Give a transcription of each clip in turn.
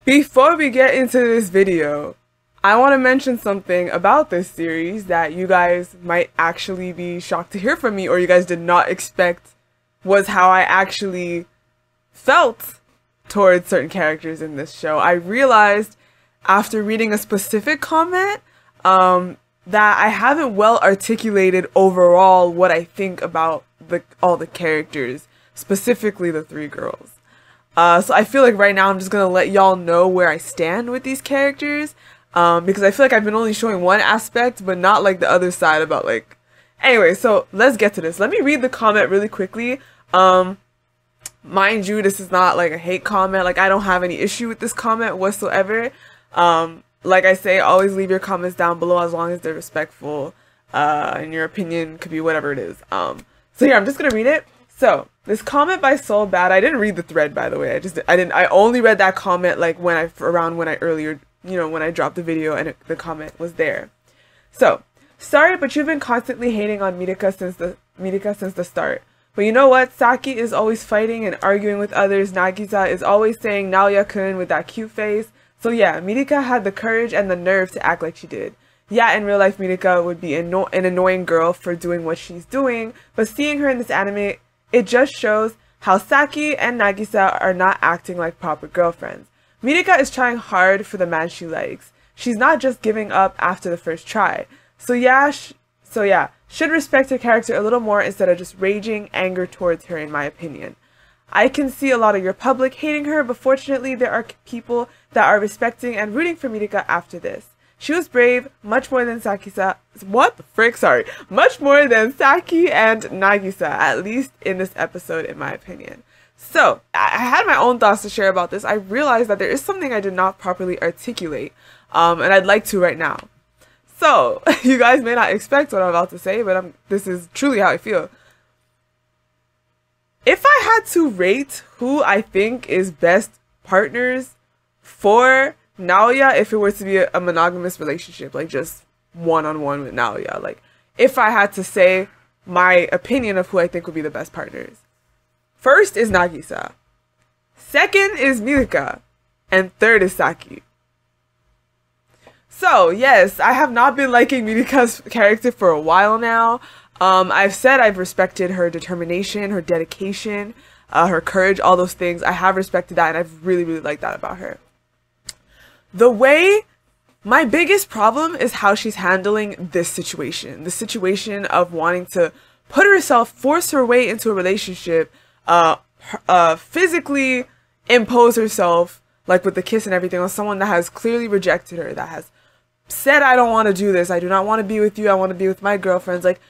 Before we get into this video, I want to mention something about this series that you guys might actually be shocked to hear from me, or you guys did not expect was how I actually felt towards certain characters in this show. I realized after reading a specific comment that I haven't well articulated overall what I think about all the characters, specifically the three girls. So I feel like right now I'm just gonna let y'all know where I stand with these characters, because I feel like I've been only showing one aspect, but not like the other side about like... Anyway, so let's get to this. Let me read the comment really quickly. Mind you, this is not like a hate comment. Like, I don't have any issue with this comment whatsoever. Like I say, always leave your comments down below as long as they're respectful, and your opinion could be whatever it is. So here, I'm just gonna read it. So, this comment by Soul Bad, I didn't read the thread, by the way. I only read that comment like when I dropped the video and the comment was there. So, sorry, but you've been constantly hating on Mirika since the start. But you know what? Saki is always fighting and arguing with others. Nagisa is always saying Naoya-kun with that cute face. So yeah, Mirika had the courage and the nerve to act like she did. Yeah, in real life, Mirika would be an annoying girl for doing what she's doing, but seeing her in this anime, it just shows how Saki and Nagisa are not acting like proper girlfriends. Mirika is trying hard for the man she likes. She's not just giving up after the first try. So yeah, should respect her character a little more instead of just raging anger towards her, in my opinion. I can see a lot of your public hating her, but fortunately there are people that are respecting and rooting for Mirika after this. She was brave, much more than much more than Saki and Nagisa, at least in this episode, in my opinion. So, I had my own thoughts to share about this. I realized that there is something I did not properly articulate, and I'd like to right now. So, you guys may not expect what I'm about to say, but this is truly how I feel. If I had to rate who I think is best partners for Naoya, if it were to be a monogamous relationship, like just one-on-one with Naoya, like if I had to say my opinion of who I think would be the best partners. First is Nagisa. Second is Mirika. And third is Saki. So, yes, I have not been liking Mirika's character for a while now. I've said I've respected her determination, her dedication, her courage, all those things. I have respected that, and I've really, really liked that about her. My biggest problem is how she's handling this situation. The situation of wanting to force her way into a relationship, physically impose herself, like with the kiss and everything, on someone that has clearly rejected her, that has said, I don't want to do this, I do not want to be with you, I want to be with my girlfriends. Like,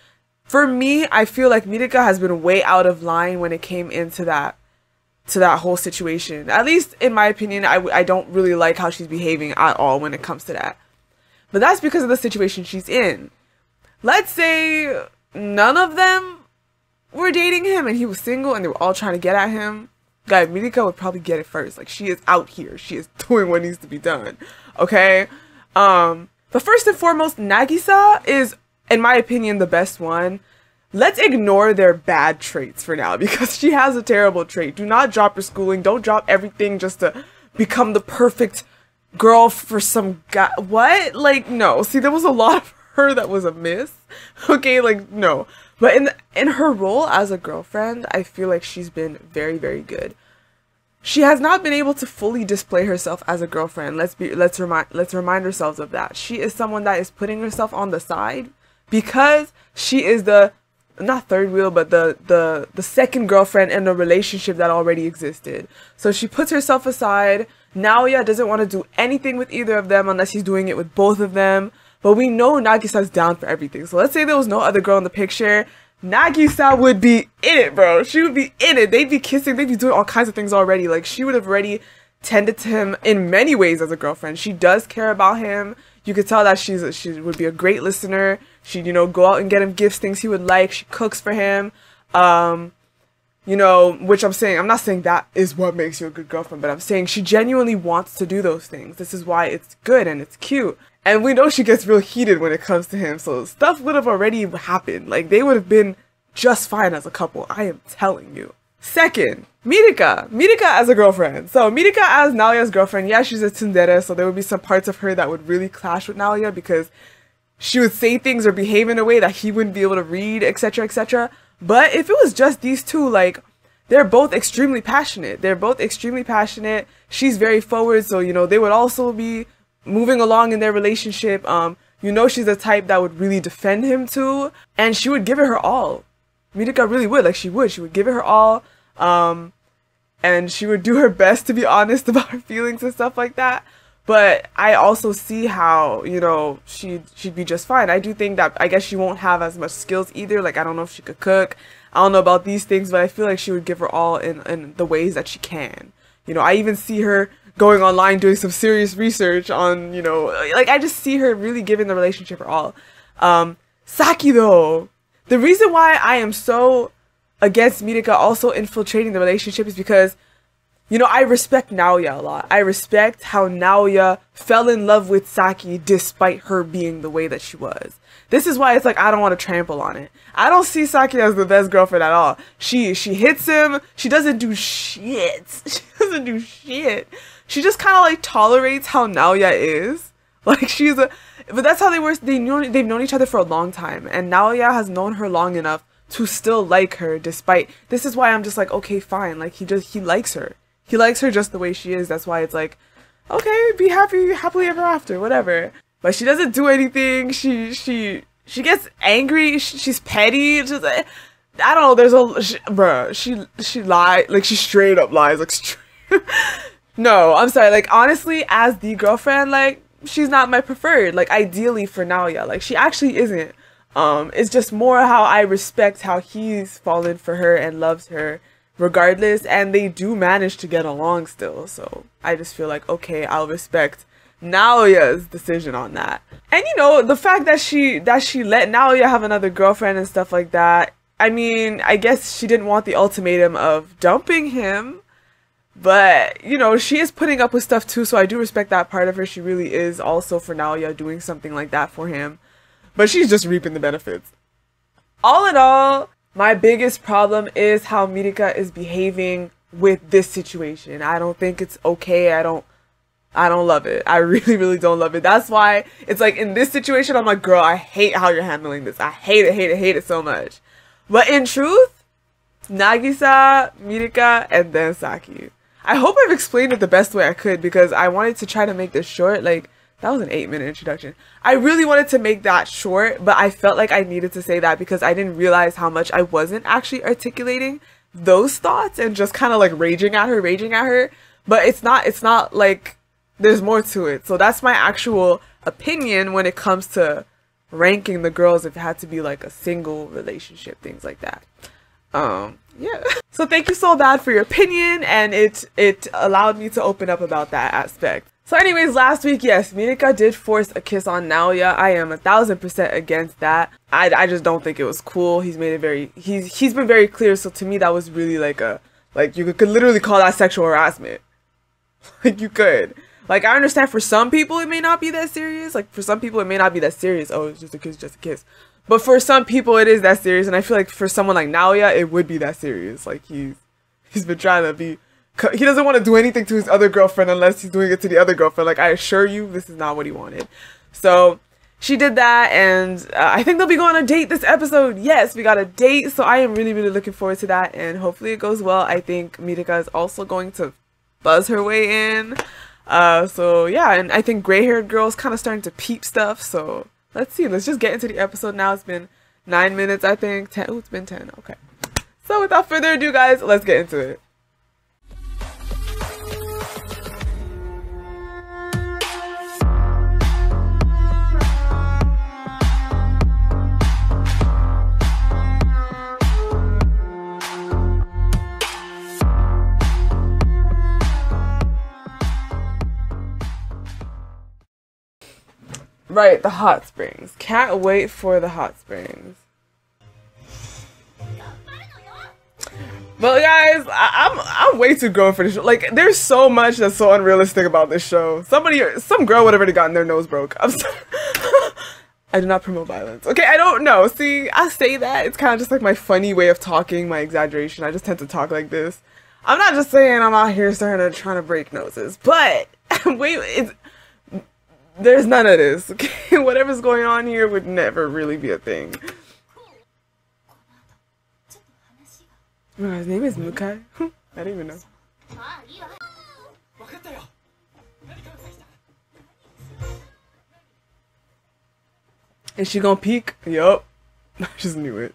for me, I feel like Mirika has been way out of line when it came into that whole situation. At least in my opinion, I don't really like how she's behaving at all when it comes to that. But that's because of the situation she's in. Let's say none of them were dating him and he was single and they were all trying to get at him. Guy, Mirika would probably get it first. Like, she is out here. She is doing what needs to be done. Okay? But first and foremost, Nagisa is, in my opinion, the best one. Let's ignore their bad traits for now, because she has a terrible trait. Do not drop your schooling. Don't drop everything just to become the perfect girl for some guy. What? Like, no. See, there was a lot of her that was a miss. Okay, like, no. But in her role as a girlfriend, I feel like she's been very, very good. She has not been able to fully display herself as a girlfriend. Let's remind ourselves of that. She is someone that is putting herself on the side because she is the, not third wheel, but the second girlfriend in a relationship that already existed. So she puts herself aside. Naoya doesn't want to do anything with either of them unless he's doing it with both of them. But we know Nagisa's down for everything. So let's say there was no other girl in the picture. Nagisa would be in it, bro. She would be in it. They'd be kissing. They'd be doing all kinds of things already. Like, she would have already tended to him in many ways as a girlfriend. She does care about him. You could tell that she would be a great listener. She'd, go out and get him gifts, things he would like. She cooks for him. Which I'm not saying that is what makes you a good girlfriend, but I'm saying she genuinely wants to do those things. This is why it's good and it's cute. And we know she gets real heated when it comes to him, so stuff would have already happened. Like, they would have been just fine as a couple, I am telling you. Second, Mirika. Mirika as a girlfriend. So Mirika as Naoya's girlfriend, yeah, she's a tsundere, so there would be some parts of her that would really clash with Naoya because she would say things or behave in a way that he wouldn't be able to read, etc., etc. But if it was just these two, like, they're both extremely passionate. They're both extremely passionate. She's very forward, so, you know, they would also be moving along in their relationship. You know, she's the type that would really defend him too, and she would give it her all. Mirika really would, like, she would give it her all, and she would do her best to be honest about her feelings and stuff like that. But I also see how, you know, she'd be just fine. I do think that, I guess she won't have as much skills either. Like, I don't know if she could cook. I don't know about these things, but I feel like she would give her all in the ways that she can. You know, I even see her going online doing some serious research on, you know, like, I just see her really giving the relationship her all. Saki though, the reason why I am so against Mirika also infiltrating the relationship is because, you know, I respect Naoya a lot. I respect how Naoya fell in love with Saki despite her being the way that she was. This is why it's like, I don't want to trample on it. I don't see Saki as the best girlfriend at all. She hits him. She doesn't do shit. She doesn't do shit. She just kind of like tolerates how Naoya is. Like, but that's how they were. They've known each other for a long time. And Naoya has known her long enough to still like her despite. This is why I'm just like, okay, fine. Like, he likes her. He likes her just the way she is. That's why it's like, okay, be happy, happily ever after, whatever. But she doesn't do anything. She gets angry. She's petty. Just like, I don't know. She lies. Like, she straight up lies. Like, no, I'm sorry. Like, honestly, as the girlfriend, like, she's not my preferred. Like, ideally for Naoya, like, she actually isn't. It's just more how I respect how he's fallen for her and loves her regardless, and they do manage to get along still. So I just feel like, okay, I'll respect Naoya's decision on that. And, you know, the fact that she let Naoya have another girlfriend and stuff like that, I mean, I guess she didn't want the ultimatum of dumping him, but, you know, she is putting up with stuff too, so I do respect that part of her. She really is also for Naoya doing something like that for him, but she's just reaping the benefits. All in all, my biggest problem is how Mirika is behaving with this situation. I don't think it's okay. I don't love it. I really, really don't love it. That's why it's like, in this situation, I'm like, girl, I hate how you're handling this. I hate it so much. But in truth, Nagisa, Mirika, and then Saki. I hope I've explained it the best way I could because I wanted to try to make this short. Like, that was an 8-minute introduction. I really wanted to make that short, but I felt like I needed to say that because I didn't realize how much I wasn't actually articulating those thoughts and just kind of like raging at her. But it's not like there's more to it. So that's my actual opinion when it comes to ranking the girls if it had to be like a single relationship, things like that. Yeah. So thank you so bad for your opinion, and it allowed me to open up about that aspect. So anyways, last week, yes, Mirika did force a kiss on Naoya. I am 1000% against that. I just don't think it was cool. He's made it very, he's been very clear. So to me, that was really like you could literally call that sexual harassment. Like, you could. Like, I understand for some people it may not be that serious. Like, for some people it may not be that serious. Oh, it's just a kiss. But for some people it is that serious. And I feel like for someone like Naoya, it would be that serious. Like, he's been trying to be, he doesn't want to do anything to his other girlfriend unless he's doing it to the other girlfriend. Like, I assure you, this is not what he wanted. So she did that, and I think they'll be going on a date this episode. Yes, we got a date. So I am really, really looking forward to that, and hopefully it goes well. I think Mirika is also going to buzz her way in. So yeah, and I think gray-haired girl's kind of starting to peep stuff. So let's see. Let's just get into the episode now. It's been 9 minutes, I think. 10. Oh, it's been 10. Okay. So without further ado, guys, let's get into it. Right, the hot springs. Can't wait for the hot springs. But guys, I'm way too grown for this show. Like, there's so much that's so unrealistic about this show. Some girl would have already gotten their nose broke. I'm sorry. I do not promote violence. Okay, I don't know. See, I say that. It's kind of just like my funny way of talking, my exaggeration. I just tend to talk like this. I'm not just saying I'm out here trying to break noses, but wait, there's none of this. Okay, whatever's going on here would never really be a thing. Oh, his name is Mukai. I didn't even know. Is she gonna peek? Yup. I just knew it.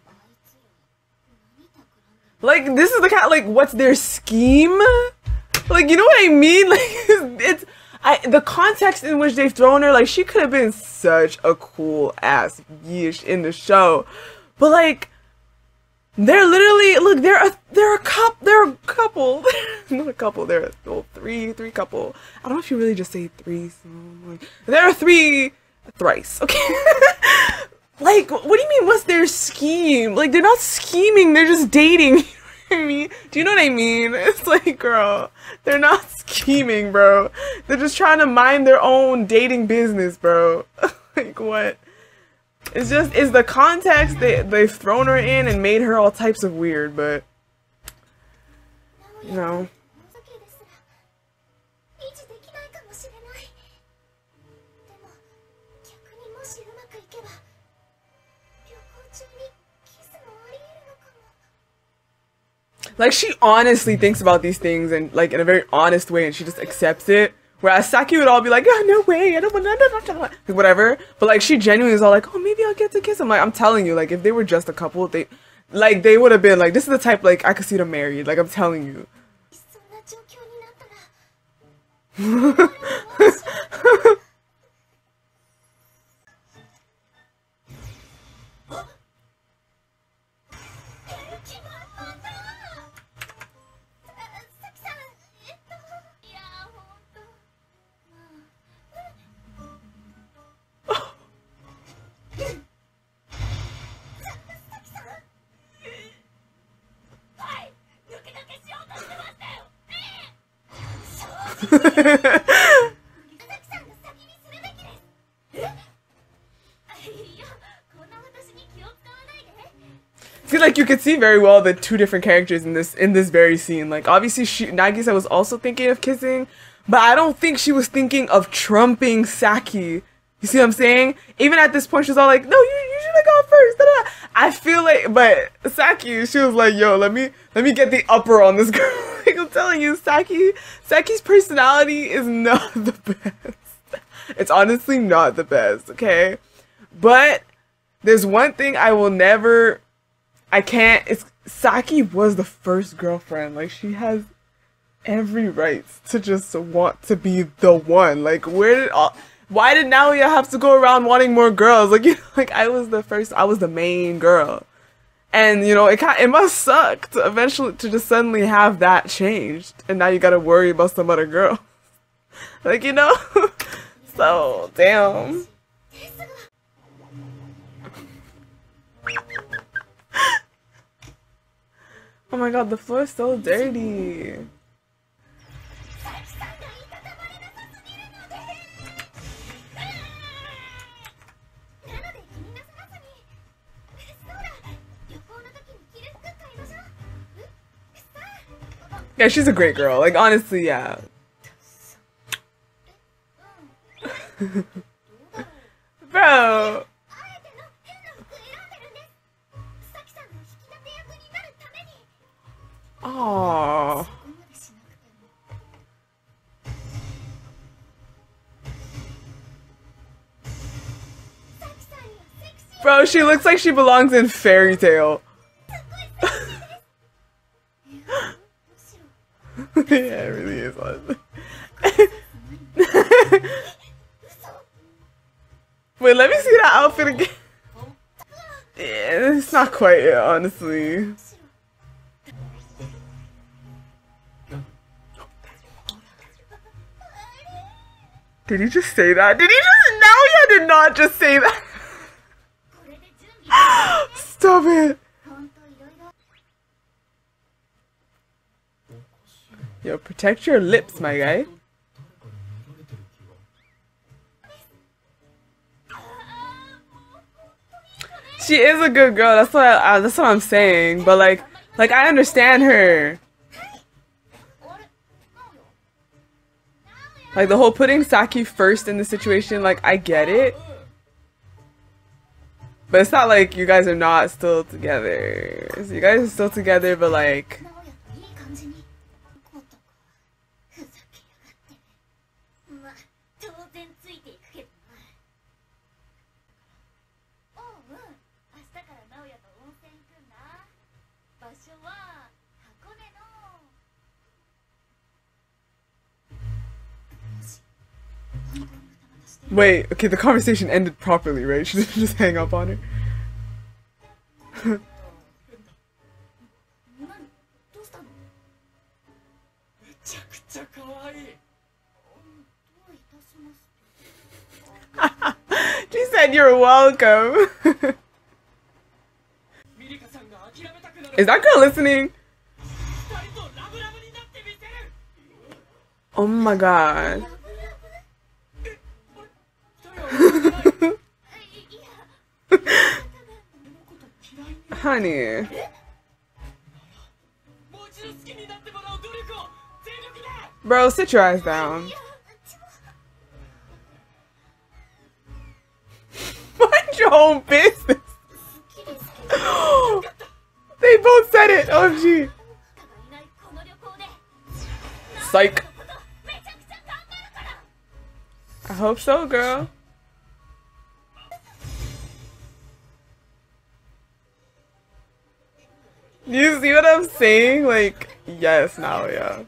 Like, this is the kind, like, what's their scheme? Like, you know what I mean? Like, the context in which they've thrown her, like, she could have been such a cool ass yeesh in the show. But, like, they're literally, look, they're a couple. Not a couple, they're three couple. I don't know if you really just say three, so, like, there are thrice, okay? Like, what do you mean, what's their scheme? Like, they're not scheming, they're just dating. You know what I mean? Do you know what I mean? It's like, girl, they're not scheming, bro. They're just trying to mind their own dating business, bro. Like, what? It's the context they've thrown her in and made her all types of weird, but, you know. Like, she honestly thinks about these things and, like, in a very honest way, and she just accepts it. Whereas Saki would all be like, oh, no way, I don't want to, like, whatever. But, like, she genuinely is all like, oh, maybe I'll get to kiss him. Like, I'm telling you, like, if they were just a couple, they would have been, like, this is the type, like, I could see them married. Like, I'm telling you. See, like, you could see very well the two different characters in this very scene. Like, obviously, Nagisa was also thinking of kissing, but I don't think she was thinking of trumping Saki. You see what I'm saying? Even at this point, she's all like, no, you should have gone first. Da, da, da. I feel like, but Saki, she was like, yo, let me get the upper on this girl. Like, I'm telling you, Saki's personality is not the best. It's honestly not the best, okay? But there's one thing Saki was the first girlfriend. Like, she has every right to just want to be the one. Like, why did Naoya have to go around wanting more girls? Like, you know, like, I was the main girl. And, you know, it must suck to eventually, to just suddenly have that changed. And now you gotta worry about some other girl. Like, you know? So, damn. Oh my god, the floor is so dirty. Yeah, she's a great girl. Like, honestly, yeah. Bro. Aww. Bro, she looks like she belongs in Fairy Tale. Yeah, it really is, honestly. Wait, let me see that outfit again. Yeah, it's not quite it, honestly. Did he just say that? Did he just? No, he did not just say that. Stop it. Yo, protect your lips, my guy. She is a good girl. That's what I'm saying. But like I understand her. Like the whole putting Saki first in the situation, like I get it. But it's not like you guys are not still together. So you guys are still together, but like wait, okay, the conversation ended properly, right? She didn't just hang up on her. She said you're welcome. Is that girl listening? Oh my god. Honey. Bro, sit your ass down. Mind your own business. They both said it. OMG. Psych. I hope so, girl. You see what I'm saying? Like, yes, now, yeah.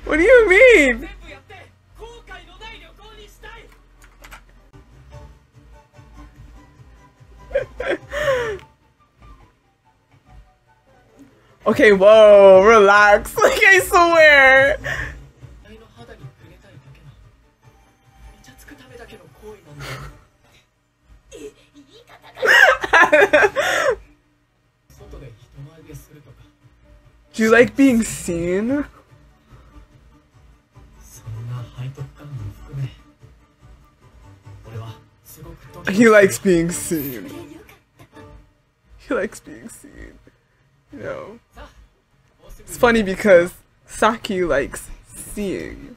What do you mean? Okay, whoa, relax. Like, I swear. Do you like being seen? He likes being seen. He likes being seen. You know. It's funny because Saki likes seeing.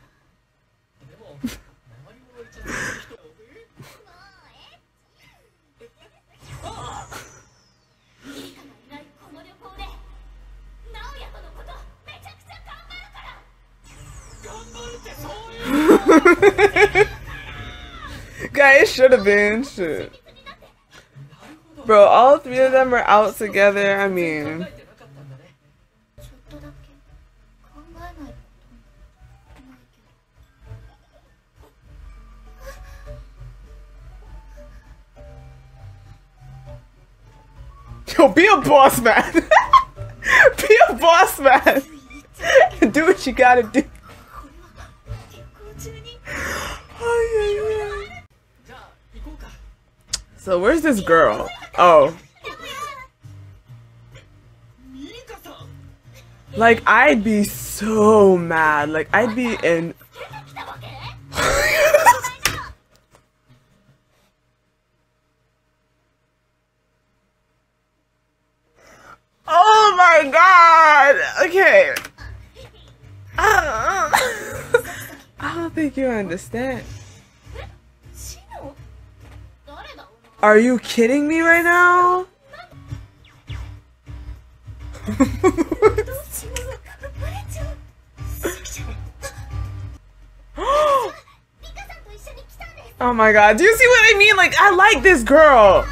Guys, should have been shit. Bro, all three of them are out together. I mean, yo, be a boss man. Be a boss man. Do what you gotta do. Oh, yeah, yeah. So where's this girl? Oh. Like, I'd be so mad. Like, I'd be in... Oh my god! Okay. I don't think you understand. Are you kidding me right now? Oh my god, do you see what I mean? Like, I like this girl.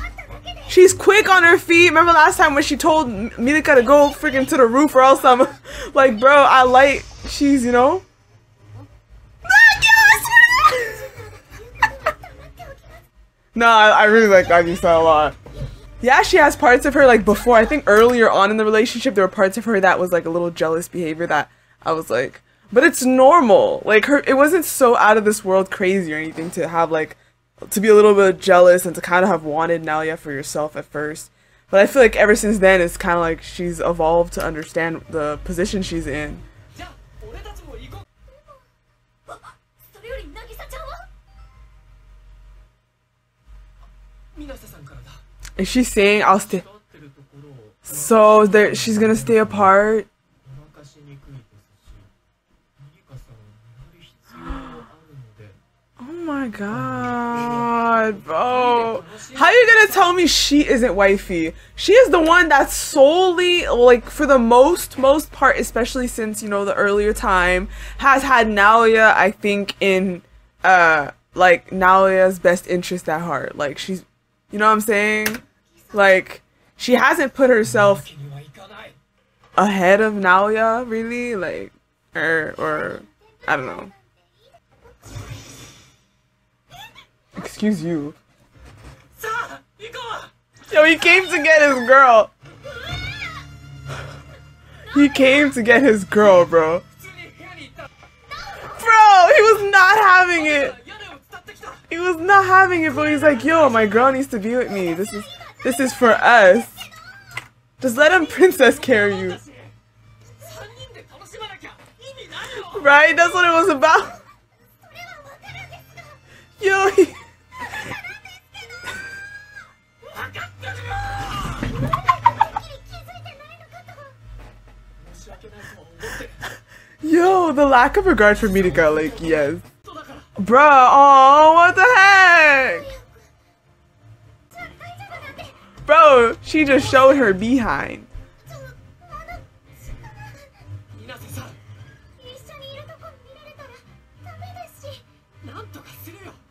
She's quick on her feet. Remember last time when she told Milika to go freaking to the roof or else I'm like, bro, I like, she's, you know? No, I really like Nagisa a lot. Yeah, she has parts of her, like, before, I think earlier on in the relationship, there were parts of her that was, like, a little jealous behavior that I was like, but it's normal. Like, it wasn't so out of this world crazy or anything to have, like, to be a little bit jealous and to kind of have wanted Naoya for yourself at first. But I feel like ever since then, it's kind of like she's evolved to understand the position she's in. Is she saying I'll stay? So she's gonna stay apart? Oh my god, bro. How you gonna tell me she isn't wifey? She is the one that's solely, like, for the most part, especially since, you know, the earlier time, has had Naoya, I think, in, like, Naoya's best interest at heart. Like, she's, you know what I'm saying? Like, she hasn't put herself ahead of Naoya, really, like, or, I don't know. Excuse you. Yo, he came to get his girl. He came to get his girl, bro. Bro, he was not having it. He was not having it, but he's like, yo, my girl needs to be with me. This is for us. Just let him princess carry you. Right? That's what it was about. Yo, Yo, the lack of regard for Midika, like, yes. Bruh, oh, what the heck? Bro, she just showed her behind.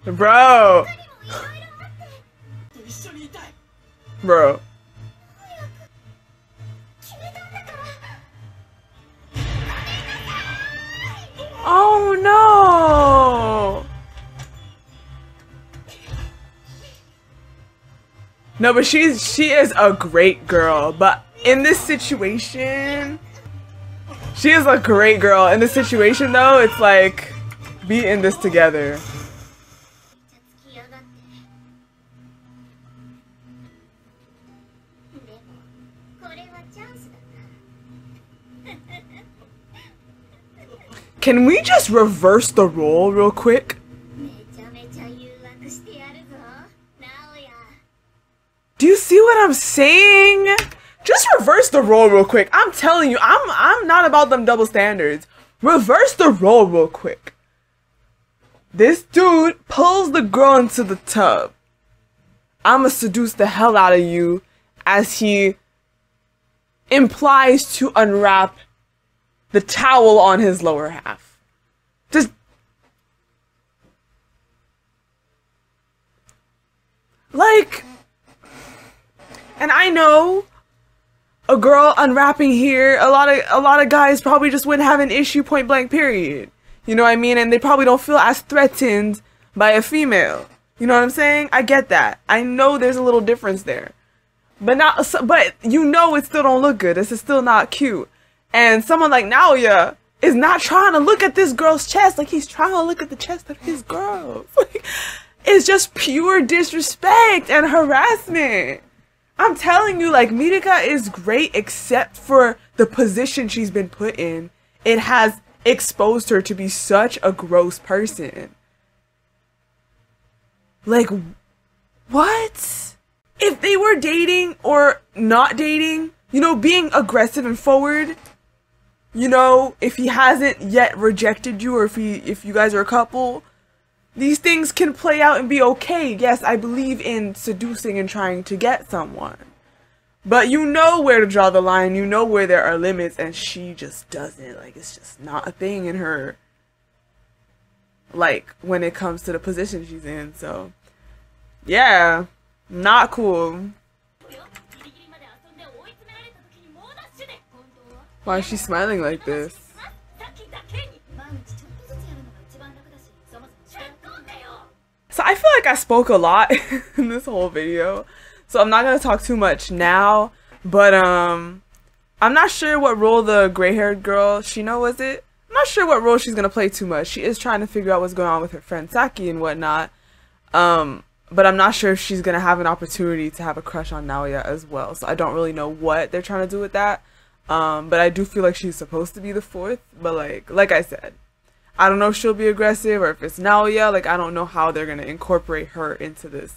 Bro. Bro. Oh no. No, but she is a great girl, but in this situation, she is a great girl. In this situation though, it's like, be in this together. Can we just reverse the role real quick? Do you see what I'm saying? Just reverse the role real quick. I'm telling you, I'm not about them double standards. Reverse the role real quick. This dude pulls the girl into the tub. I'ma seduce the hell out of you as he implies to unwrap the towel on his lower half. Just like, and I know a girl unwrapping here, a lot of guys probably just wouldn't have an issue, point blank period. You know what I mean? And they probably don't feel as threatened by a female. You know what I'm saying? I get that. I know there's a little difference there. But you know it still don't look good. This is still not cute. And someone like Naoya is not trying to look at this girl's chest like he's trying to look at the chest of his girl. Like, it's just pure disrespect and harassment. I'm telling you, like, Midika is great except for the position she's been put in. It has exposed her to be such a gross person. Like, what? If they were dating or not dating, you know, being aggressive and forward, you know, if he hasn't yet rejected you or if you guys are a couple, these things can play out and be okay. Yes, I believe in seducing and trying to get someone. But you know where to draw the line. You know where there are limits, and she just doesn't. Like, it's just not a thing in her, like, when it comes to the position she's in. So, yeah, not cool. Why is she smiling like this? So I feel like I spoke a lot in this whole video, so I'm not gonna talk too much now. But I'm not sure what role the gray-haired girl, Shino, was it? I'm not sure what role she's gonna play too much. She is trying to figure out what's going on with her friend Saki and whatnot. But I'm not sure if she's gonna have an opportunity to have a crush on Naoya as well. So I don't really know what they're trying to do with that. But I do feel like she's supposed to be the fourth. But like I said, I don't know if she'll be aggressive or if it's Naoya. Like, I don't know how they're gonna incorporate her into this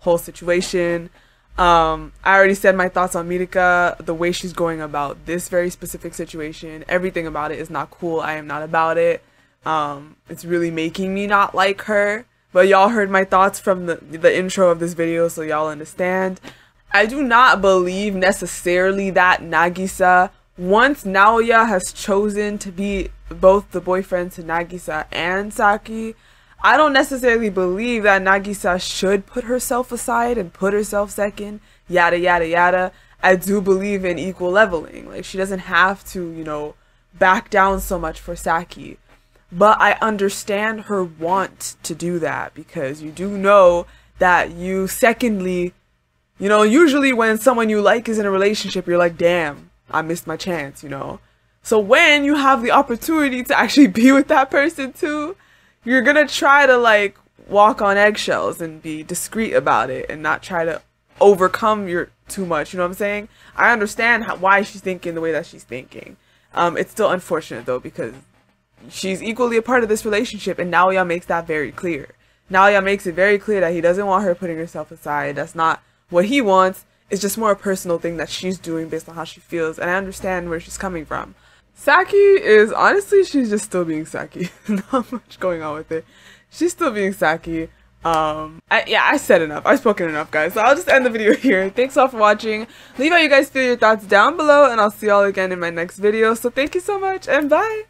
whole situation. I already said my thoughts on Mirika. The way she's going about this very specific situation, everything about it is not cool. I am not about it. It's really making me not like her. But y'all heard my thoughts from the intro of this video, so y'all understand. I do not believe necessarily that Nagisa, once Naoya has chosen to be both the boyfriend to Nagisa and Saki, I don't necessarily believe that Nagisa should put herself aside and put herself second, yada yada yada. I do believe in equal leveling. Like, she doesn't have to, you know, back down so much for Saki. But I understand her want to do that, because you do know that you, secondly, you know, usually when someone you like is in a relationship, you're like, damn, I missed my chance, you know. So when you have the opportunity to actually be with that person too, you're gonna try to like walk on eggshells and be discreet about it and not try to overcome your too much, you know what I'm saying? I understand why she's thinking the way that she's thinking. It's still unfortunate though, because she's equally a part of this relationship, and Naoya makes that very clear. Naoya makes it very clear that he doesn't want her putting herself aside. That's not what he wants. It's just more a personal thing that she's doing based on how she feels, and I understand where she's coming from. Saki is, honestly, she's just still being Saki. Not much going on with it. She's still being Saki. I said enough. I've spoken enough, guys. So I'll just end the video here. Thanks all for watching. Leave how you guys feel your thoughts down below, and I'll see y'all again in my next video. So thank you so much, and bye!